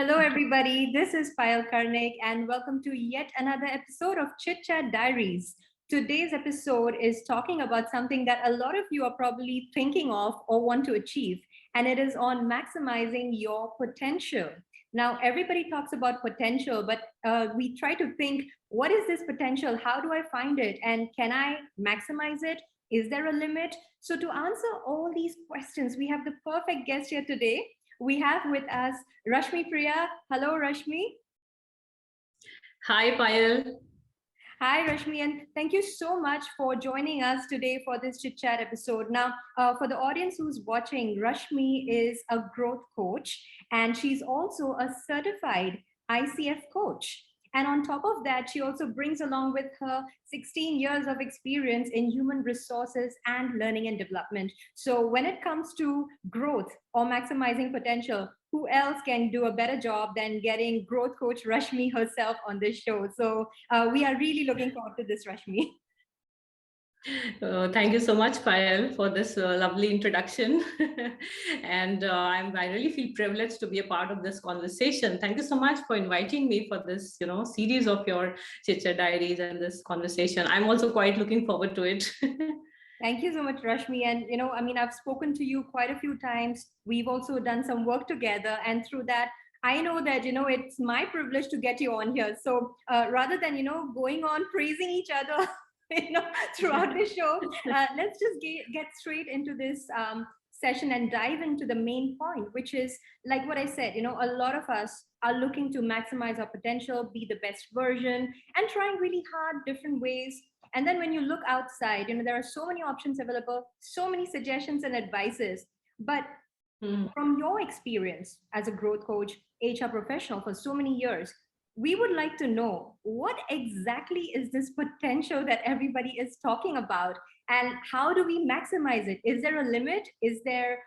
Hello, everybody. This is Payal Karnik, and welcome to yet another episode of Chit Chat Diaries. Today's episode is talking about something that a lot of you are probably thinking of or want to achieve, and it is on maximizing your potential. Now, everybody talks about potential, but we try to think, what is this potential? How do I find it? And can I maximize it? Is there a limit? So, to answer all these questions, we have the perfect guest here today. We have with us Rashmi Priya. Hello, Rashmi. Hi, Payal. Hi, Rashmi, and thank you so much for joining us today for this Chit Chat episode. Now, for the audience who's watching, Rashmi is a growth coach, and she's also a certified ICF coach. And on top of that, she also brings along with her 16 years of experience in human resources and learning and development. So when it comes to growth or maximizing potential, who else can do a better job than getting growth coach Rashmi herself on this show? So we are really looking forward to this, Rashmi. Thank you so much, Payal, for this lovely introduction. And I really feel privileged to be a part of this conversation. Thank you so much for inviting me for this, series of your Chit Chat Diaries and this conversation. I'm also quite looking forward to it. Thank you so much, Rashmi. And, I've spoken to you quite a few times. We've also done some work together. And through that, I know that, it's my privilege to get you on here. So rather than, going on praising each other, throughout the show, let's just get straight into this session and dive into the main point, which is like what I said, a lot of us are looking to maximize our potential, be the best version, and trying really hard different ways. And then when you look outside, there are so many options available, so many suggestions and advices. But from your experience as a growth coach, HR professional for so many years, we would like to know what exactly is this potential that everybody is talking about, and how do we maximize it? Is there a limit? Is there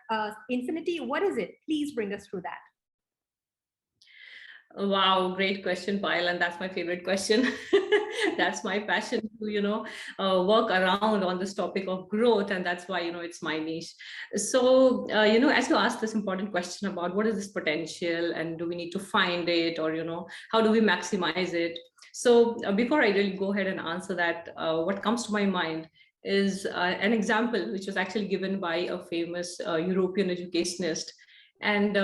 infinity? What is it? Please bring us through that. Wow, great question, Payal, and that's my favorite question. That's my passion to, work around on this topic of growth, and that's why, it's my niche. So, as you asked this important question about what is this potential and do we need to find it, or, how do we maximize it? So before I really go ahead and answer that, what comes to my mind is an example which was actually given by a famous European educationist. And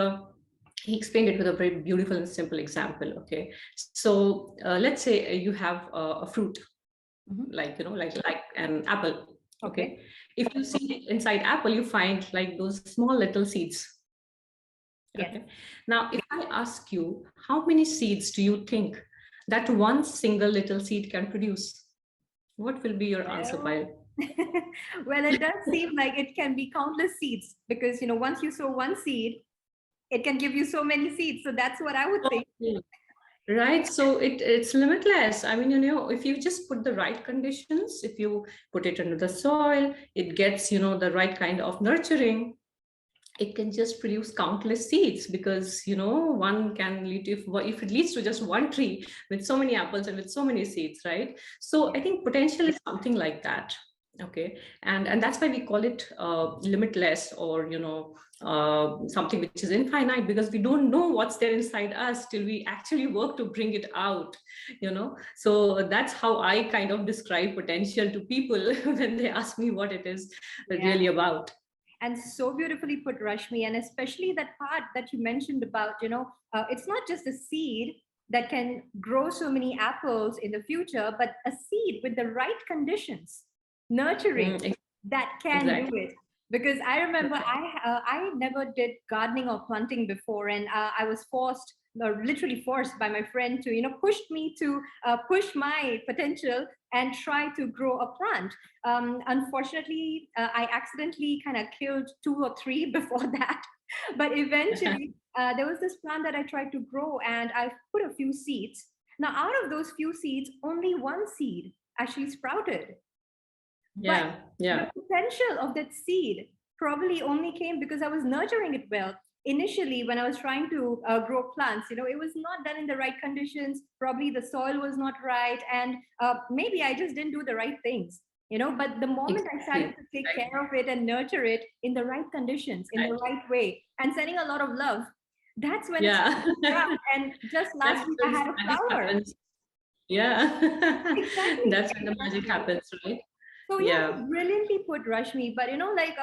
he explained it with a very beautiful and simple example. Okay, so let's say you have a fruit, like an apple. Okay, if you see inside apple, you find like those small little seeds. Okay, now if I ask you, how many seeds do you think that one single little seed can produce? What will be your answer, Payal? Well, it does seem like it can be countless seeds, because once you sow one seed, it can give you so many seeds. So that's what I would think. Right. So it's limitless. I mean, if you just put the right conditions, if you put it into the soil, it gets, the right kind of nurturing, it can just produce countless seeds, because, one can lead to, if it leads to just one tree with so many apples and with so many seeds, right? So I think potential is something like that. Okay, and that's why we call it limitless, or something which is infinite, because we don't know what's there inside us till we actually work to bring it out. So that's how I kind of describe potential to people when they ask me what it is really about. And so beautifully put, Rashmi, and especially that part that you mentioned about, it's not just a seed that can grow so many apples in the future, but a seed with the right conditions, nurturing, that can do it. Because I remember I never did gardening or planting before, and I was literally forced by my friend to pushed me to push my potential and try to grow a plant. Unfortunately, I accidentally kind of killed 2 or 3 before that. But eventually, there was this plant that I tried to grow, and I put a few seeds. Now, out of those few seeds, only one seed actually sprouted. But the potential of that seed probably only came because I was nurturing it well. Initially, when I was trying to grow plants, it was not done in the right conditions. Probably the soil was not right, and maybe I just didn't do the right things. But the moment I started to take care of it and nurture it in the right conditions, in the right way, and sending a lot of love, That's when Yeah. it's yeah. And just last That's week I when had a magic flower. happens. Yeah. Exactly. That's when the magic Exactly. happens, right? So yeah, Yeah. that's brilliantly put, Rashmi. But like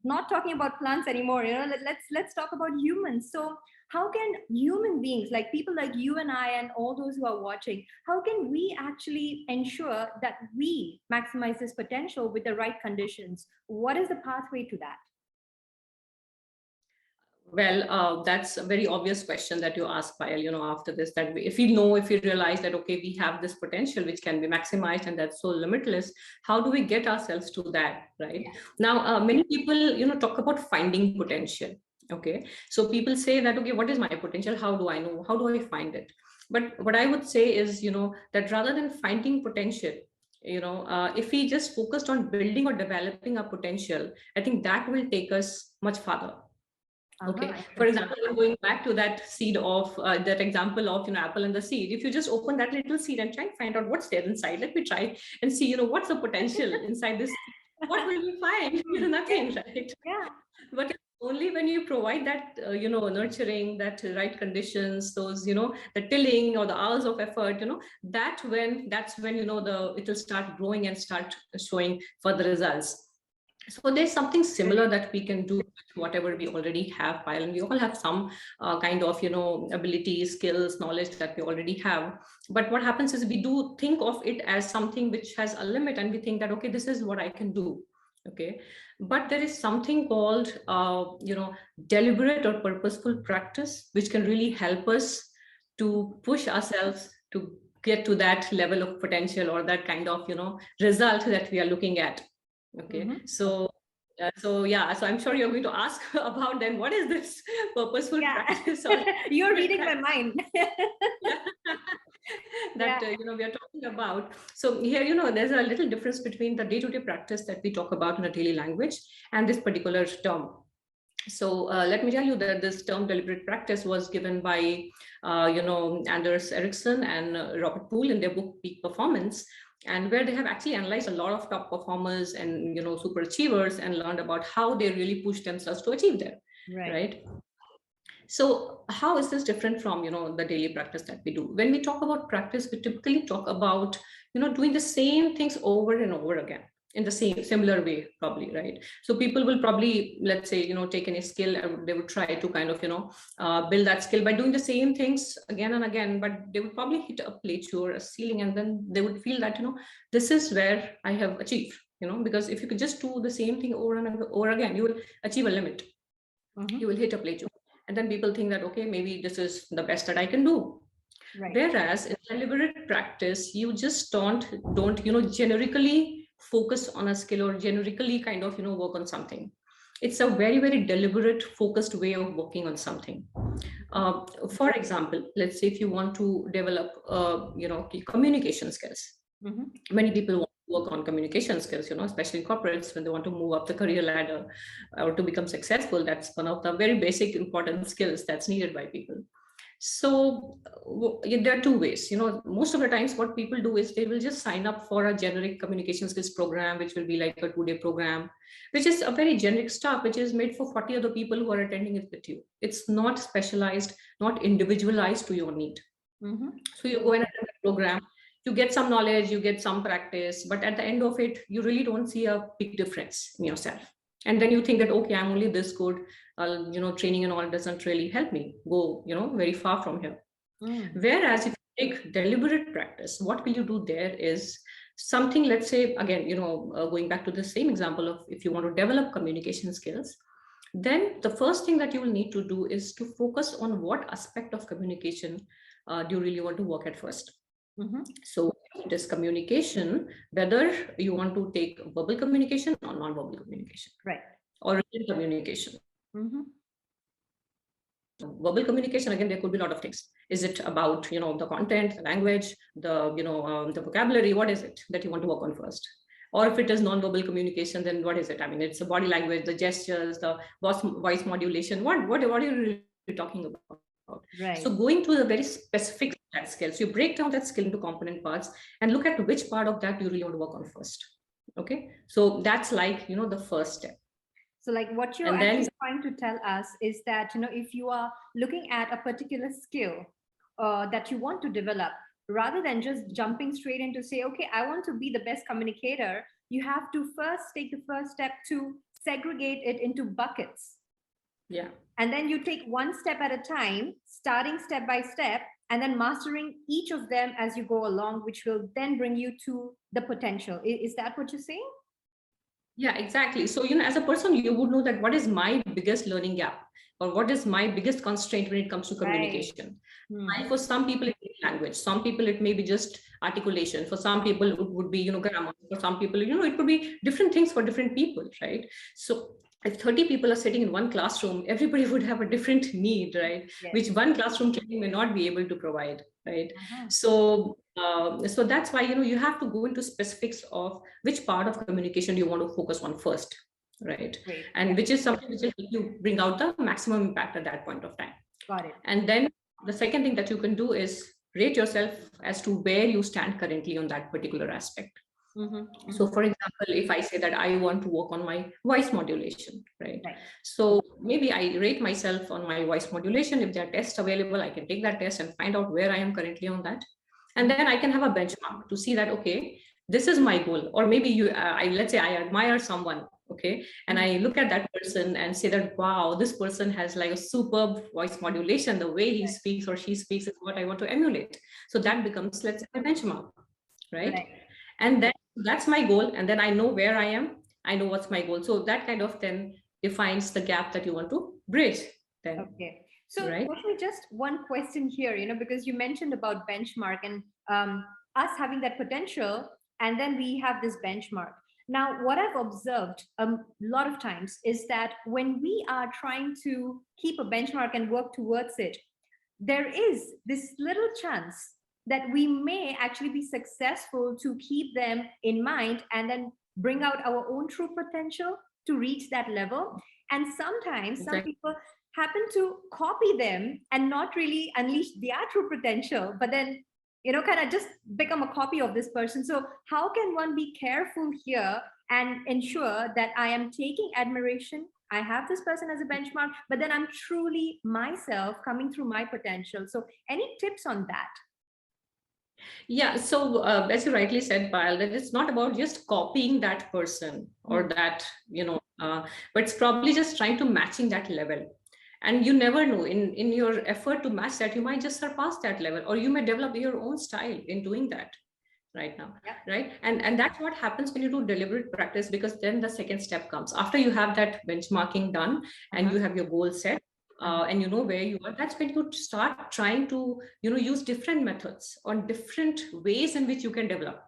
not talking about plants anymore. Let's talk about humans. So how can human beings, like people like you and I, and all those who are watching, how can we actually ensure that we maximize this potential with the right conditions? What is the pathway to that? Well, that's a very obvious question that you ask, Payal, after this, that if we know, if we realize that, okay, we have this potential which can be maximized and that's so limitless, how do we get ourselves to that, right? Yeah. Now, many people, talk about finding potential. Okay. So people say that, okay, what is my potential? How do I know? How do I find it? But what I would say is, that rather than finding potential, if we just focused on building or developing our potential, I think that will take us much farther. Uh-huh, Okay, for interesting. example, going back to that seed of that example of apple and the seed. If you just open that little seed and try and find out what's there inside, let me try and see what's the potential inside this. What will you find? Yeah, Nothing, right? yeah. But only when you provide that nurturing, that right conditions, those the tilling or the hours of effort, that's when it will start growing and start showing further results. So there's something similar that we can do with whatever we already have, Payal, and we all have some kind of abilities, skills, knowledge that we already have. But what happens is we do think of it as something which has a limit, and we think that, okay, this is what I can do. Okay, but there is something called deliberate or purposeful practice which can really help us to push ourselves to get to that level of potential or that kind of result that we are looking at. Okay, Mm-hmm. so yeah, so I'm sure you're going to ask about then what is this purposeful Yeah. practice or You're deliberate reading my practice mind. Yeah. that we are talking about. So here, there's a little difference between the day-to-day practice that we talk about in a daily language and this particular term. So let me tell you that this term deliberate practice was given by, Anders Ericsson and Robert Poole in their book Peak Performance, and where they have actually analyzed a lot of top performers and super achievers and learned about how they really push themselves to achieve them, Right. right? So how is this different from the daily practice that we do? When we talk about practice, we typically talk about doing the same things over and over again in the same similar way, probably, right? So people will probably, let's say, take any skill and they would try to kind of build that skill by doing the same things again and again, but they would probably hit a plateau or a ceiling, and then they would feel that this is where I have achieved, because if you could just do the same thing over and over again, you will achieve a limit. Mm-hmm. You will hit a plateau, and then people think that, okay, maybe this is the best that I can do. Right. Whereas in deliberate practice, you just don't generically focus on a skill or generically kind of work on something. It's a very, very deliberate, focused way of working on something. For example, let's say if you want to develop communication skills. Mm-hmm. Many people want to work on communication skills, especially corporates when they want to move up the career ladder or to become successful. That's one of the very basic important skills that's needed by people. So there are two ways. Most of the times what people do is they will just sign up for a generic communication skills program, which will be like a 2-day program, which is a very generic stuff, which is made for 40 other people who are attending it with you. It's not specialized, not individualized to your need. Mm-hmm. So you go and attend the program, you get some knowledge, you get some practice, but at the end of it, you really don't see a big difference in yourself. And then you think that, okay, I'm only this good, training and all doesn't really help me go, very far from here. Mm. Whereas if you take deliberate practice, what will you do there is something, let's say, again, going back to the same example of if you want to develop communication skills, then the first thing that you will need to do is to focus on what aspect of communication do you really want to work at first. Mm-hmm. So it is communication, whether you want to take verbal communication or non-verbal communication, Right. or written communication. Mm-hmm. Verbal communication, again, there could be a lot of things. Is it about the content, the language, the vocabulary? What is it that you want to work on first? Or if it is non-verbal communication, then what is it? I mean, it's the body language, the gestures, the voice modulation. What are you really talking about? Right. So going to the very specific skill. So you break down that skill into component parts and look at which part of that you really want to work on first. Okay. So that's like, the first step. So like what you're And then actually trying to tell us is that, if you are looking at a particular skill that you want to develop, rather than just jumping straight into say, okay, I want to be the best communicator, you have to first take the first step to segregate it into buckets. yeah. And then you take one step at a time, starting step by step, and then mastering each of them as you go along, which will then bring you to the potential. Is that what you're saying? Yeah, exactly. So, as a person, you would know that what is my biggest learning gap or what is my biggest constraint when it comes to Right. communication. For some people, it may be language. Some people, it may be just articulation. For some people, it would be, grammar. For some people, it could be different things for different people, right? So if 30 people are sitting in one classroom, everybody would have a different need, right? Yes. Which one classroom may not be able to provide, right? Uh-huh. So that's why, you have to go into specifics of which part of communication you want to focus on first, right? Great. And which is something which will help you bring out the maximum impact at that point of time. Got it. And then the second thing that you can do is rate yourself as to where you stand currently on that particular aspect. So for example, if I say that I want to work on my voice modulation, right? So maybe I rate myself on my voice modulation. If there are tests available, I can take that test and find out where I am currently on that. And then I can have a benchmark to see that, okay, this is my goal. Or maybe let's say I admire someone, okay, and I look at that person and say that, wow, this person has like a superb voice modulation. The way he speaks or she speaks is what I want to emulate. So that becomes, let's say, a benchmark, right? And then that's my goal. And then I know where I am. I know what's my goal. So that kind of then defines the gap that you want to bridge then. Okay. So right? just one question here, because you mentioned about benchmark and us having that potential, and then we have this benchmark. Now, what I've observed a lot of times is that when we are trying to keep a benchmark and work towards it, there is this little chance that we may actually be successful to keep them in mind and then bring out our own true potential to reach that level. And sometimes some people happen to copy them and not really unleash their true potential, but then, kind of just become a copy of this person. So how can one be careful here and ensure that I am taking admiration, I have this person as a benchmark, but then I'm truly myself coming through my potential? So any tips on that? Yeah, so as you rightly said, Payal, that it's not about just copying that person or that, but it's probably just trying to matching that level. And you never know, in your effort to match that, you might just surpass that level, or you may develop your own style in doing that right now, right? And that's what happens when you do deliberate practice, because then the second step comes after you have that benchmarking done and you have your goal set. And you know where you are, that's when you start trying to, use different methods or different ways in which you can develop.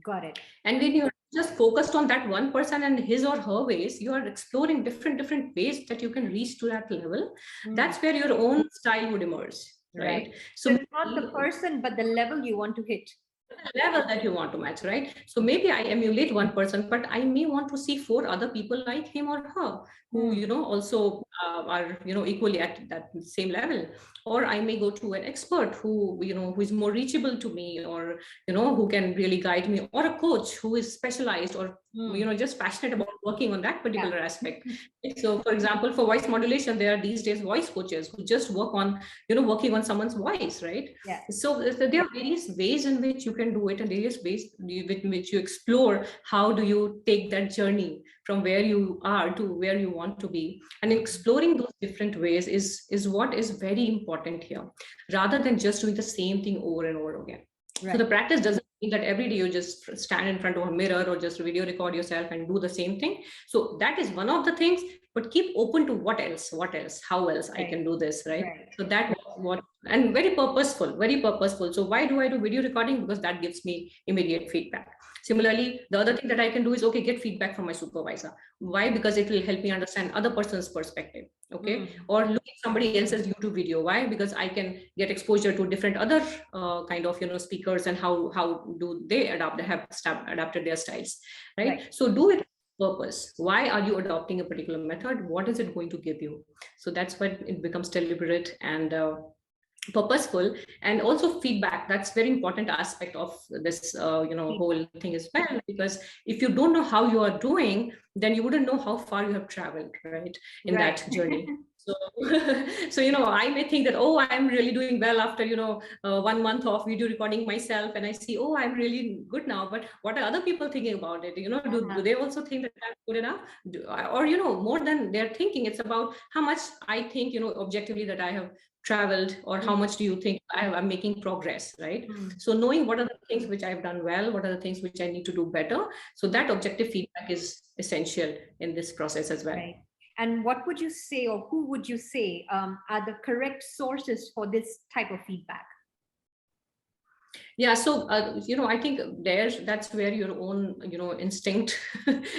Got it. And when you're just focused on that one person and his or her ways, you are exploring different ways that you can reach to that level. That's where your own style would emerge, right? So it's not the person, but the level you want to hit. The level that you want to match, right? So maybe I emulate one person, but I may want to see 4 other people like him or her who, also are, equally at that same level. Or I may go to an expert who, who is more reachable to me, or, who can really guide me, or a coach who is specialized or, just passionate about working on that particular aspect. So for example, for voice modulation, there are these days voice coaches who just work on, working on someone's voice, right? So there are various ways in which you can do it, and various ways with which you explore how do you take that journey from where you are to where you want to be. And exploring those different ways is what is very important here, rather than just doing the same thing over and over again. So the practice doesn't mean that every day you just stand in front of a mirror or just video record yourself and do the same thing. So that is one of the things, but keep open to what else, how else I can do this, right? So that what, and very purposeful. So why do I do video recording? Because that gives me immediate feedback. Similarly, the other thing that I can do is, okay, get feedback from my supervisor. Why? Because it will help me understand other person's perspective. Okay. Or look at somebody else's YouTube video. Why? Because I can get exposure to different other kind of, speakers and how do they adapted their styles, right? So do it purpose. Why are you adopting a particular method? What is it going to give you? So that's when it becomes deliberate and purposeful, and also feedback. That's very important aspect of this whole thing as well, because if you don't know how you are doing, then you wouldn't know how far you have traveled, right, in Right. that journey. So so I may think that, oh, I'm really doing well after 1 month of video recording myself, and I see, oh, I'm really good now, but what are other people thinking about it? Do they also think that I'm good enough? Or more than they're thinking, it's about how much I think objectively that I have traveled, or how much do you think I'm making progress, right? So knowing what are the things which I've done well, what are the things which I need to do better, so that objective feedback is essential in this process as well. Right. And what would you say, or who would you say are the correct sources for this type of feedback? Yeah, so I think that's where your own instinct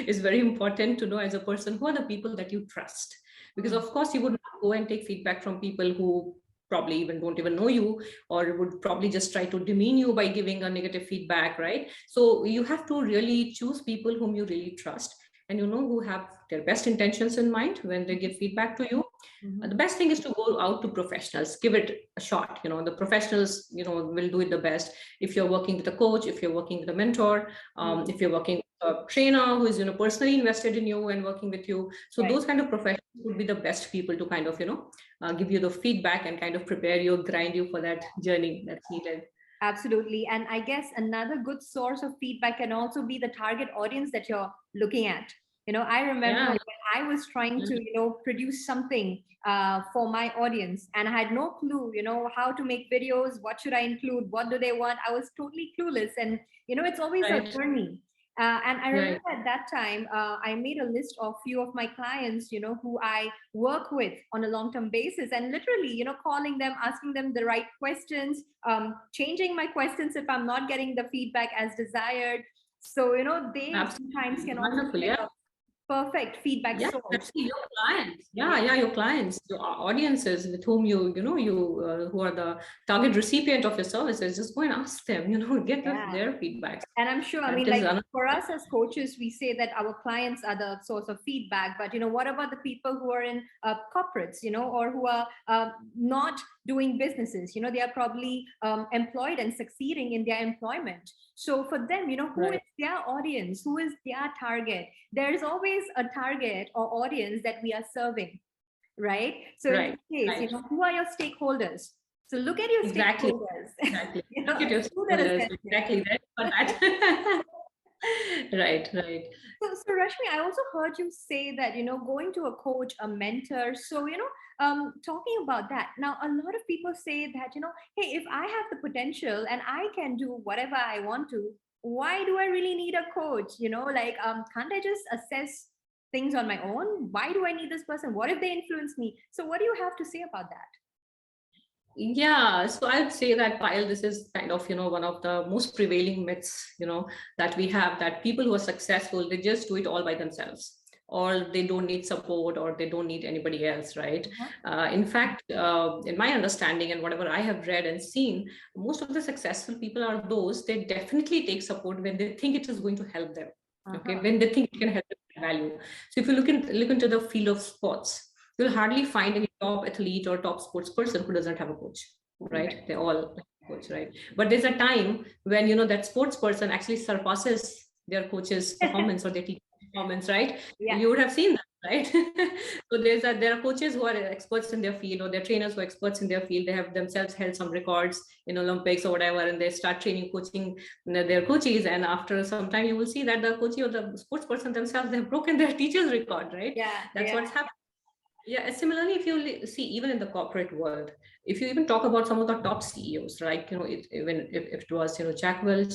is very important to know as a person. Who are the people that you trust? Because of course you would not go and take feedback from people who probably even don't even know you, or would probably just try to demean you by giving a negative feedback, right? So you have to really choose people whom you really trust, and who have their best intentions in mind when they give feedback to you. The best thing is to go out to professionals, give it a shot. The professionals will do it the best. If you're working with a coach, if you're working with a mentor, if you're working with a trainer who is personally invested in you and working with you, so those kind of professionals would be the best people to kind of give you the feedback and kind of prepare you, grind you for that journey that's needed. Absolutely. And I guess another good source of feedback can also be the target audience that you're looking at. I remember when I was trying to, produce something for my audience, and I had no clue, how to make videos, what should I include, what do they want? I was totally clueless. And, it's always a journey. And I remember at that time, I made a list of few of my clients, who I work with on a long-term basis, and literally, calling them, asking them the right questions, changing my questions if I'm not getting the feedback as desired. So, they sometimes can also get a perfect feedback source. Actually your clients, your clients, your audiences with whom you who are the target recipient of your services, just go and ask them, get their feedback. And I'm sure, for us as coaches, we say that our clients are the source of feedback, but what about the people who are in corporates, or who are not doing businesses? They are probably employed and succeeding in their employment. So for them, who is their audience? Who is their target? There is always a target or audience that we are serving, right? So in this case, who are your stakeholders? So look at your stakeholders. Exactly. Look at your stakeholders. Exactly. Right. So Rashmi, I also heard you say that, going to a coach, a mentor. So, talking about that, now a lot of people say that, hey, if I have the potential and I can do whatever I want to, why do I really need a coach? Can't I just assess things on my own? Why do I need this person? What if they influence me? So what do you have to say about that? Yeah, so I'd say that, Payal, this is kind of, one of the most prevailing myths, that we have, that people who are successful, they just do it all by themselves, or they don't need support, or they don't need anybody else, right? In fact, in my understanding and whatever I have read and seen, most of the successful people are those, they definitely take support when they think it is going to help them, okay, when they think it can help them value. So if you look into the field of sports, you'll hardly find any top athlete or top sports person who doesn't have a coach, right? They all have a coach, right? But there's a time when that sports person actually surpasses their coach's performance or their teacher's performance, right? You would have seen that, right? So there are coaches who are experts in their field, or their trainers who are experts in their field. They have themselves held some records in Olympics or whatever, and they start coaching their coaches, and after some time you will see that the coach or the sports person themselves, they have broken their teacher's record, right? That's what's happening. Yeah, similarly, if you see, even in the corporate world, if you even talk about some of the top CEOs, right? Even if it was, Jack Welch,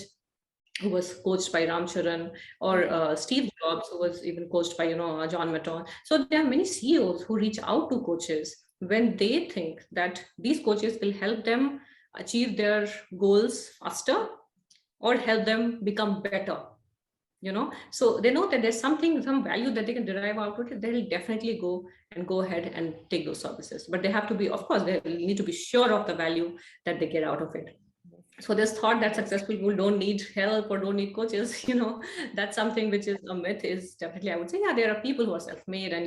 who was coached by Ram Charan, or Steve Jobs, who was even coached by, John Maton. So there are many CEOs who reach out to coaches when they think that these coaches will help them achieve their goals faster, or help them become better. So they know that there's some value that they can derive out of it. They'll definitely go ahead and take those services, but they have to be, of course, they need to be sure of the value that they get out of it. So this thought that successful people don't need help or don't need coaches, that's something which is a myth. Is definitely, I would say, yeah, there are people who are self-made and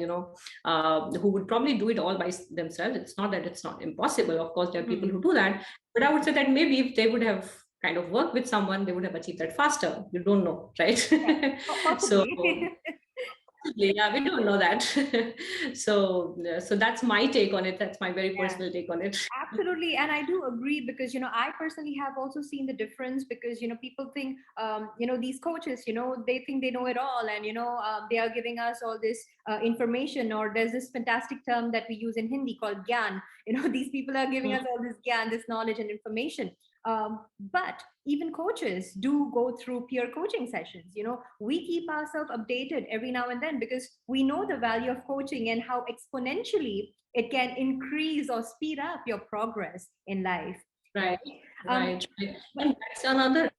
who would probably do it all by themselves. It's not that it's not impossible. Of course, there are people who do that, but I would say that maybe if they would have kind of worked with someone, they would have achieved that faster. You don't know, right? Yeah, So possibly. yeah, we don't know that. So that's my take on it. That's my very Yeah. personal take on it. Absolutely. And I do agree because, I personally have also seen the difference because, people think, these coaches, they think they know it all and, they are giving us all this information, or there's this fantastic term that we use in Hindi called gyan. These people are giving us all this gyan, this knowledge and information. But even coaches do go through peer coaching sessions. We keep ourselves updated every now and then because we know the value of coaching and how exponentially it can increase or speed up your progress in life. Right, Um, right, right. but And that's another,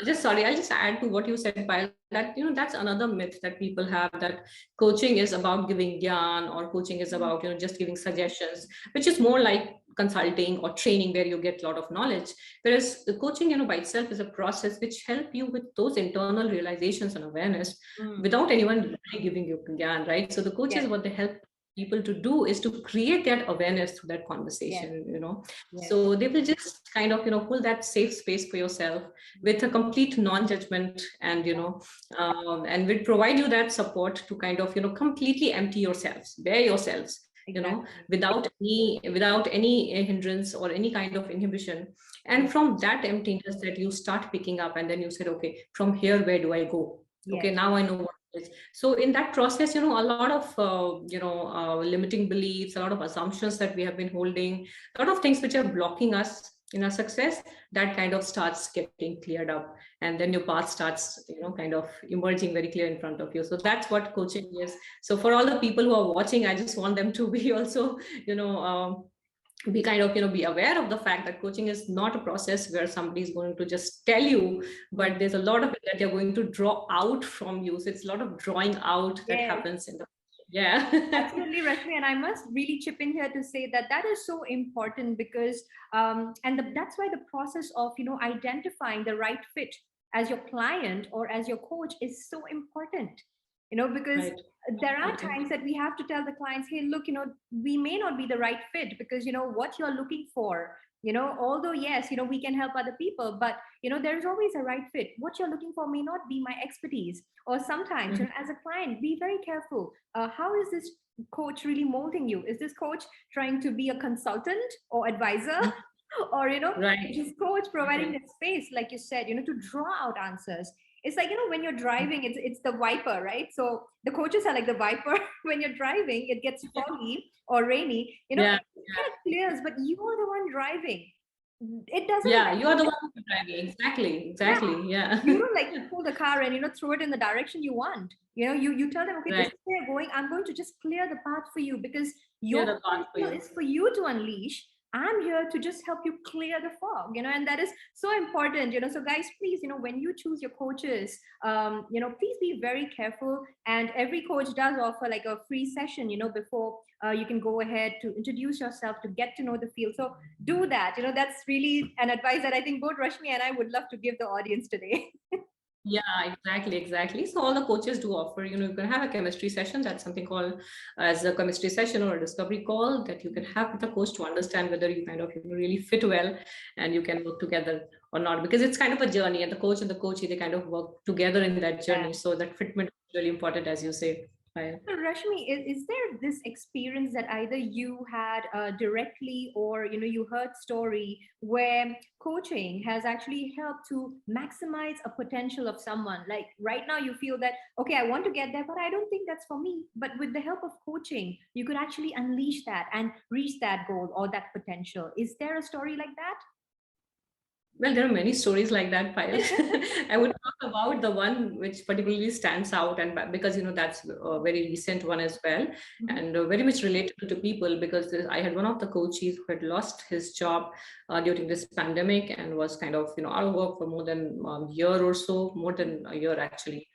just sorry, I'll just add to what you said, Payal, that, that's another myth that people have, that coaching is about giving gyan, or coaching is about, just giving suggestions, which is more like consulting or training where you get a lot of knowledge. Whereas the coaching, by itself is a process which help you with those internal realizations and awareness without anyone really giving you gyan, right? So the coaches, yes, what they help people to do is to create that awareness through that yes, conversation. yes, So they will just kind of pull that safe space for yourself with a complete non-judgment, and will provide you that support to kind of completely empty yourselves, bare yourselves, exactly. without any hindrance or any kind of inhibition. And Yes, from that emptiness that you start picking up, and then you said, okay, from here, where do I go? Okay, yes, now I know what it is. So in that process, a lot of limiting beliefs, a lot of assumptions that we have been holding, a lot of things which are blocking us in our success, that kind of starts getting cleared up, and then your path starts kind of emerging very clear in front of you. So that's what coaching is. So for all the people who are watching, I just want them to be also you know be kind of be aware of the fact that coaching is not a process where somebody is going to just tell you, but there's a lot of it that they're going to draw out from you. So it's a lot of drawing out that yes. happens in the yeah. Absolutely, Rashmi, and I must really chip in here to say that that is so important because, that's why the process of identifying the right fit as your client or as your coach is so important. Because Right. there are Absolutely. times that we have to tell the clients, hey, look, we may not be the right fit because what you're looking for. Although yes, we can help other people, but there's always a right fit. What you're looking for may not be my expertise, or sometimes Mhm. as a client, be very careful. How is this coach really molding you? Is this coach trying to be a consultant or advisor? Mhm. Or Right. is coach providing Exactly. the space, like you said, to draw out answers? It's like when you're driving, it's the wiper, right? So the coaches are like the wiper. When you're driving, it gets foggy or rainy, Yeah. it kind of clears, but you're the one driving. It doesn't Yeah, you are the like, one who's driving. Exactly. yeah, Exactly. Yeah. you don't like pull the car and throw it in the direction you want. You tell them, okay, this Right. is where you're going. I'm going to just clear the path for you because Clear your the path for potential you. is for you to unleash. I'm here to just help you clear the fog, and that is so important. So guys, please, when you choose your coaches, please be very careful. And every coach does offer like a free session, before you can go ahead to introduce yourself, to get to know the field. So do that. That's really an advice that I think both Rashmi and I would love to give the audience today. Yeah, exactly, exactly. So all the coaches do offer, you can have a chemistry session. That's something called as a chemistry session or a discovery call that you can have with a coach to understand whether you kind of really fit well and you can work together or not. Because it's kind of a journey, and the coach and the coachee, they kind of work together in that Yeah. journey. So that fitment is really important, as you say. Right. So Rashmi, is there this experience that either you had directly, or you heard story where coaching has actually helped to maximize a potential of someone? Like right now, you feel that okay, I want to get there, but I don't think that's for me. But with the help of coaching, you could actually unleash that and reach that goal or that potential. Is there a story like that? Well, there are many stories like that, Payal. I would talk about the one which particularly stands out, and because that's a very recent one as well, Mhm. and very much relatable to people, because I had one of the coaches who had lost his job during this pandemic and was kind of out of work for more than a year or so, more than a year actually.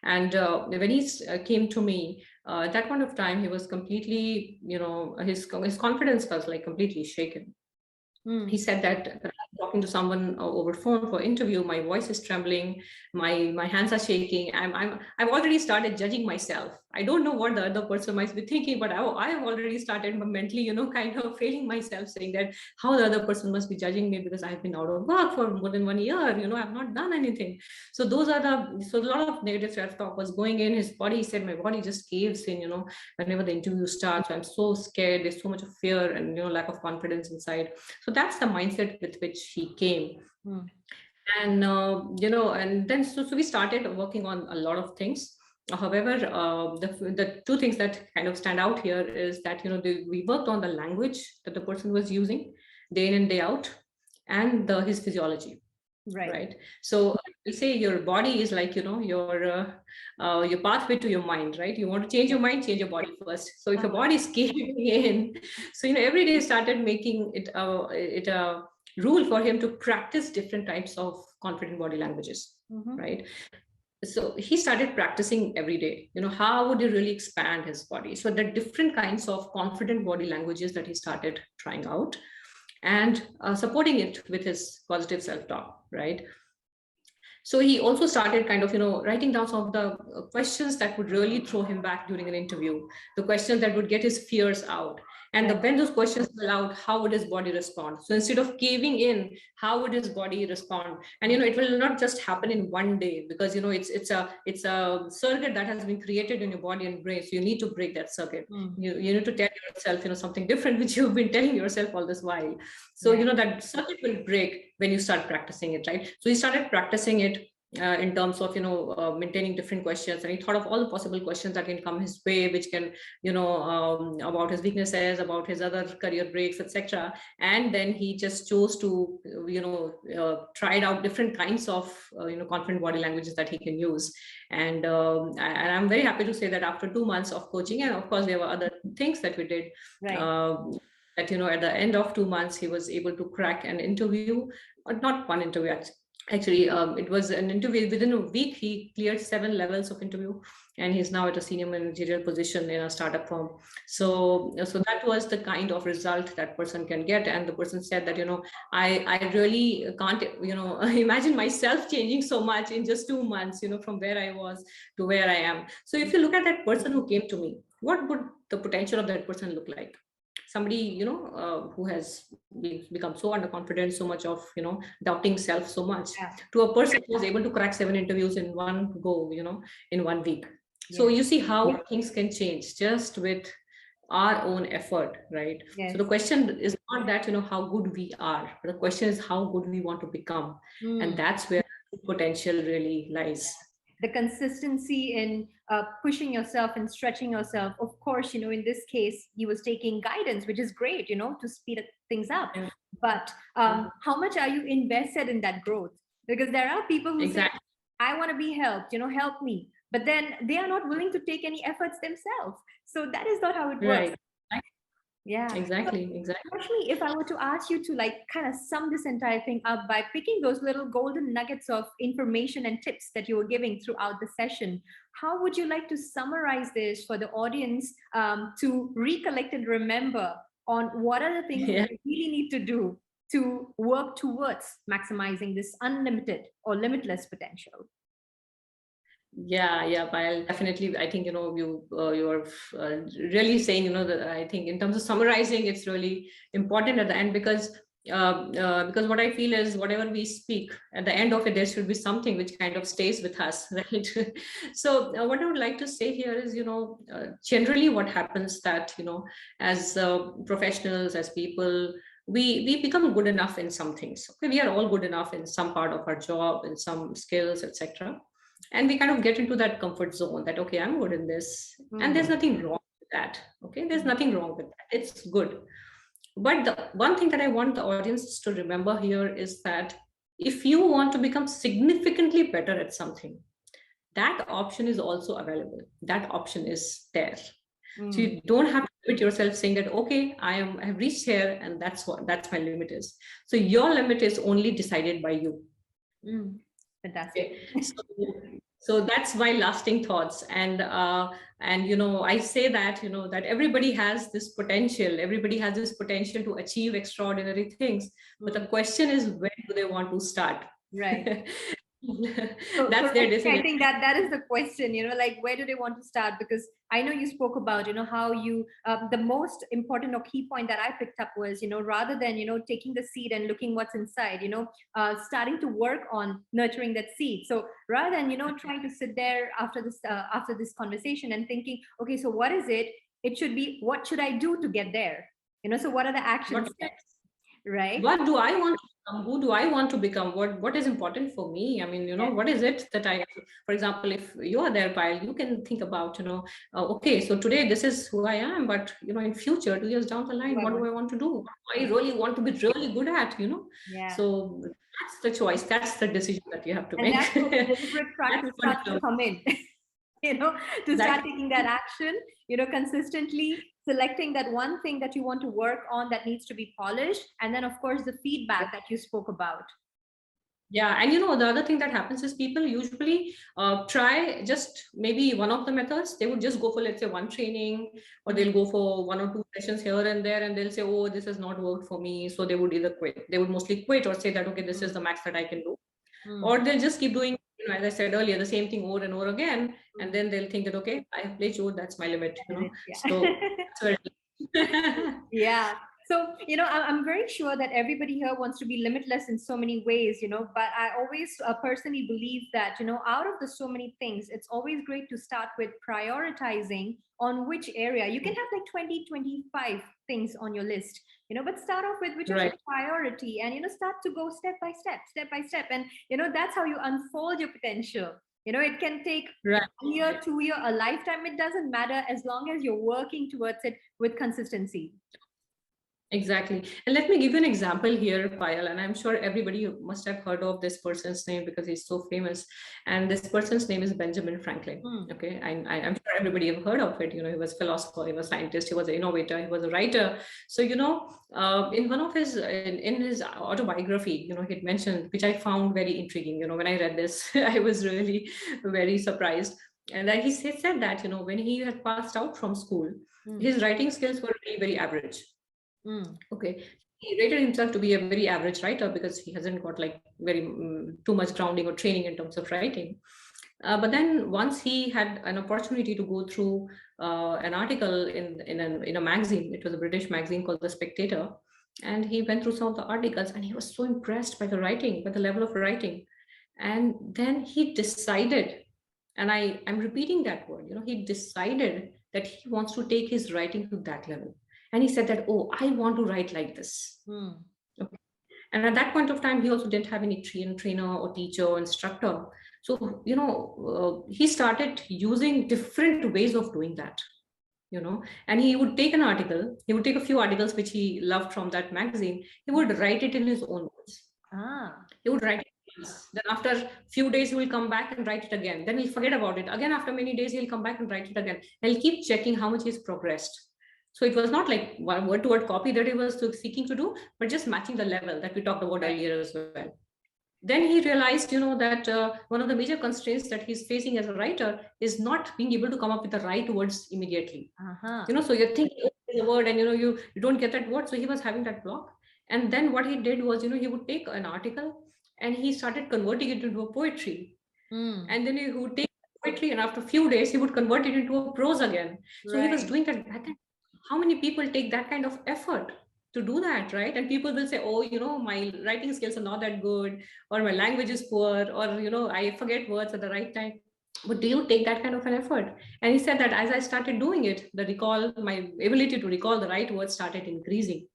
And when he came to me, at that point of time, he was completely, his confidence was like completely shaken. He Mm. said that talking to someone over phone for interview, my voice is trembling, my hands are shaking. I've already started judging myself. I don't know what the other person might be thinking, but I have already started mentally, kind of failing myself, saying that how the other person must be judging me because I've been out of work for more than 1 year. I've not done anything. So a lot of negative self-talk was going in his body. He said my body just caves in, whenever the interview starts. I'm so scared. There's so much of fear and lack of confidence inside. So that's the mindset with which he came. And and then so we started working on a lot of things. However, the two things that kind of stand out here is that we worked on the language that the person was using day in and day out, and his physiology. Right. So we say your body is like your pathway to your mind, right? You want to change your mind, change your body first. So if your body is caving in, so every day started making it a rule for him to practice different types of confident body languages, right? So he started practicing every day. How would he really expand his body? So the different kinds of confident body languages that he started trying out, and supporting it with his positive self-talk, right? So he also started kind of, writing down some of the questions that would really throw him back during an interview, the questions that would get his fears out. And when those questions were out, how would his body respond? So instead of caving in, how would his body respond? And it will not just happen in one day, because it's a circuit that has been created in your body and brain. So you need to break that circuit. You need to tell yourself something different, which you've been telling yourself all this while. So that circuit will break when you start practicing it, right? So he started practicing it in terms of maintaining different questions, and he thought of all the possible questions that can come his way, which can about his weaknesses, about his other career breaks, etc. And then he just chose to tried out different kinds of confident body languages that he can use. And I'm very happy to say that after 2 months of coaching, and of course there were other things that we did, that at the end of 2 months he was able to crack an interview, or not one interview actually. It was an interview. Within a week he cleared 7 levels of interview, and he's now at a senior managerial position in a startup firm. So that was the kind of result that person can get. And the person said that I really can't imagine myself changing so much in just 2 months, from where I was to where I am. So if you look at that person who came to me, what would the potential of that person look like? Somebody who has become so underconfident, so much of doubting self so much, to a person who is able to crack 7 interviews in one go, in 1 week. So you see how things can change just with our own effort, right? So the question is not that how good we are, but the question is how good we want to become. And that's where potential really lies. The consistency in pushing yourself and stretching yourself. Of course, in this case, he was taking guidance, which is great, to speed things up. But how much are you invested in that growth? Because there are people who say, I want to be helped, help me. But then they are not willing to take any efforts themselves. So that is not how it works. Yeah, exactly. Rashmi, if I were to ask you to kind of sum this entire thing up by picking those little golden nuggets of information and tips that you were giving throughout the session, how would you like to summarize this for the audience to recollect and remember on what are the things that you really need to do to work towards maximizing this unlimited or limitless potential? Yeah, Payal, definitely. I think you're really saying that. I think in terms of summarizing, it's really important at the end, because what I feel is whatever we speak at the end of it, there should be something which kind of stays with us, right? So what I would like to say here is generally what happens that as professionals, as people, we become good enough in some things. Okay, we are all good enough in some part of our job, in some skills, etc. And we kind of get into that comfort zone that, okay, I'm good in this. And there's nothing wrong with that. Okay, there's nothing wrong with that. It's good. But the one thing that I want the audience to remember here is that if you want to become significantly better at something, that option is also available. That option is there. So you don't have to limit yourself saying that, okay, I have reached here and that's my limit is. So your limit is only decided by you. Fantastic. Okay. So that's why lasting thoughts. And I say that that everybody has this potential. Everybody has this potential to achieve extraordinary things. But the question is, when do they want to start? Right. So That's their I decision. think that is the question, like where do they want to start? Because I know you spoke about, how you, the most important or key point that I picked up was, rather than, taking the seed and looking what's inside, starting to work on nurturing that seed. So rather than, trying to sit there after this conversation and thinking, okay, so what is it? It should be, what should I do to get there? So what are the action steps? Right. What do I want to become? Who do I want to become? What is important for me? I mean, what is it that for example, if you are there, Payal, you can think about, okay, so today this is who I am, but in future, 2 years down the line, what do I want to do? What do I really want to be really good at? Yeah. So that's the choice. That's the decision that you have to and make. that's where deliberate practice starts to come in. To start taking that action, consistently selecting that one thing that you want to work on that needs to be polished, and then of course the feedback that you spoke about. Yeah, and the other thing that happens is people usually try just maybe one of the methods. They would just go for, let's say, one training, or they'll go for 1 or 2 sessions here and there, and they'll say, oh, this has not worked for me. So they would either quit. They would mostly quit or say that, okay, this is the max that I can do. Or they'll just keep doing, as I said earlier, the same thing over and over again. And then they'll think that, okay, I have played chore, that's my limit. Yeah. So that's where yeah. So, I'm very sure that everybody here wants to be limitless in so many ways, but I always personally believe that, out of the so many things, it's always great to start with prioritizing on which area. You can have like 20, 25 things on your list, but start off with which is your priority, and, start to go step by step. And, that's how you unfold your potential. It can take a year, 2 year, a lifetime. It doesn't matter as long as you're working towards it with consistency. Exactly. And let me give you an example here, Payal, and I'm sure everybody must have heard of this person's name because he's so famous. And this person's name is Benjamin Franklin. Okay. I'm sure everybody have heard of it. He was a philosopher, he was a scientist, he was an innovator, he was a writer. So, in one of his, in his autobiography, he had mentioned, which I found very intriguing. When I read this, I was really very surprised. And then he said that, when he had passed out from school, his writing skills were very, very average. Okay. He rated himself to be a very average writer because he hasn't got like very too much grounding or training in terms of writing. But then once he had an opportunity to go through an article in a magazine, it was a British magazine called The Spectator, and he went through some of the articles and he was so impressed by the writing, by the level of writing. And then he decided, and I'm repeating that word, he decided that he wants to take his writing to that level. And he said that, oh, I want to write like this. Okay. And at that point of time, he also didn't have any trainer or teacher or instructor. So, he started using different ways of doing that, and he would take an article, he would take a few articles which he loved from that magazine, he would write it in his own words. He would write it. Then after a few days, he will come back and write it again. Then he'll forget about it. Again, after many days, he'll come back and write it again. And he'll keep checking how much he's progressed. So it was not like word-to-word copy that he was seeking to do, but just matching the level that we talked about earlier as well. Then he realized, that one of the major constraints that he's facing as a writer is not being able to come up with the right words immediately. So you're thinking the word and, you don't get that word. So he was having that block. And then what he did was, he would take an article and he started converting it into a poetry. And then he would take poetry and after a few days, he would convert it into a prose again. So he was doing that back and how many people take that kind of effort to do that, right? And people will say, oh, my writing skills are not that good, or my language is poor, or, I forget words at the right time. But do you take that kind of an effort? And he said that as I started doing it, my ability to recall the right words started increasing.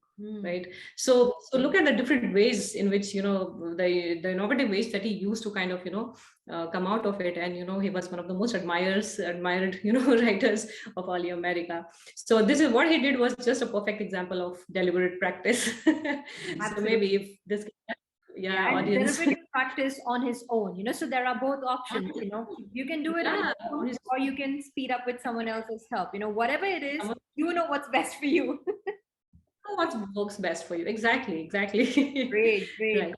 Right. So look at the different ways in which, the innovative ways that he used to kind of, come out of it. And, he was one of the most admired, writers of all America. So this is what he did was just a perfect example of deliberate practice. So maybe if this, audience. Deliberate practice on his own, so there are both options, you can do it on your own, or you can speed up with someone else's help, whatever it is, what's best for you. What works best for you. Exactly. Great. Right.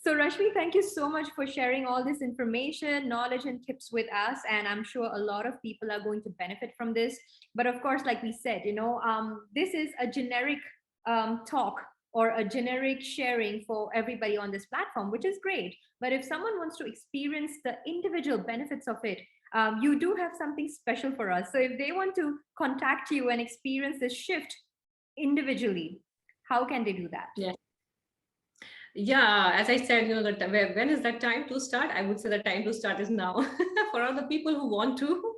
So Rashmi, thank you so much for sharing all this information, knowledge, and tips with us. And I'm sure a lot of people are going to benefit from this. But of course, like we said, this is a generic talk or a generic sharing for everybody on this platform, which is great. But if someone wants to experience the individual benefits of it, you do have something special for us. So if they want to contact you and experience this shift individually, how can they do that? Yeah, as I said, when is that time to start? I would say the time to start is now for all the people who want to,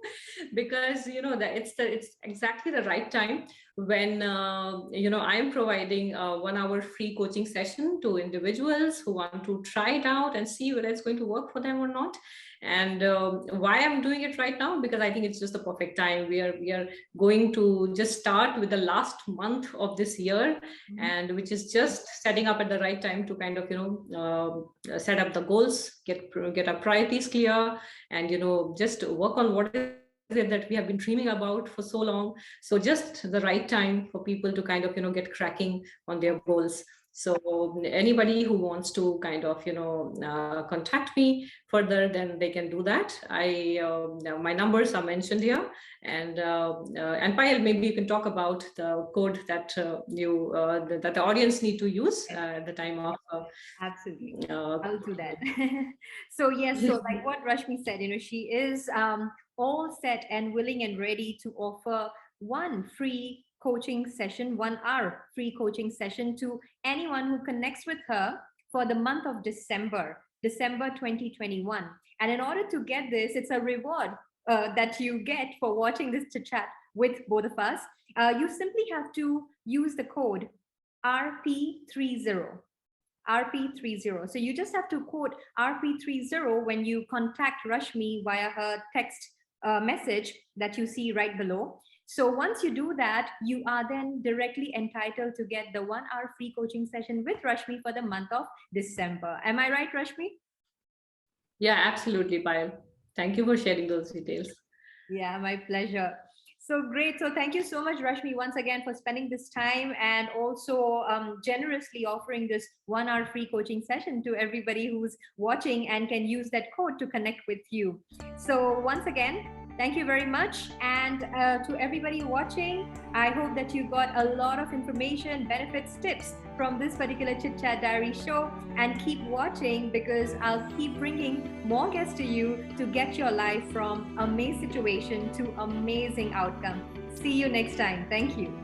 because that it's exactly the right time when I am providing a 1 hour free coaching session to individuals who want to try it out and see whether it's going to work for them or not. And why I'm doing it right now, because I think it's just the perfect time. We are going to just start with the last month of this year, and which is just setting up at the right time to kind of set up the goals, get our priorities clear, and just work on what is it that we have been dreaming about for so long. So just the right time for people to kind of get cracking on their goals. So anybody who wants to kind of contact me further, then they can do that. My numbers are mentioned here, and Payal, maybe you can talk about the code that that the audience need to use at the time of absolutely, I'll do that. So yes, so like what Rashmi said, she is all set and willing and ready to offer one free coaching session, 1 hour free coaching session to anyone who connects with her for the month of December 2021. And in order to get this, it's a reward that you get for watching this Chit Chat with both of us. You simply have to use the code RP30. RP30. So you just have to quote RP30 when you contact Rashmi via her text message that you see right below. So once you do that, you are then directly entitled to get the 1 hour free coaching session with Rashmi for the month of December. Am I right, Rashmi? Yeah, absolutely, Payal. Thank you for sharing those details. Yeah, my pleasure. So great. So thank you so much, Rashmi, once again for spending this time and also generously offering this 1 hour free coaching session to everybody who's watching and can use that code to connect with you. So once again, thank you very much. And to everybody watching, I hope that you got a lot of information, benefits, tips from this particular Chit Chat Diary show. And keep watching, because I'll keep bringing more guests to you to get your life from a maze situation to amazing outcome. See you next time. Thank you.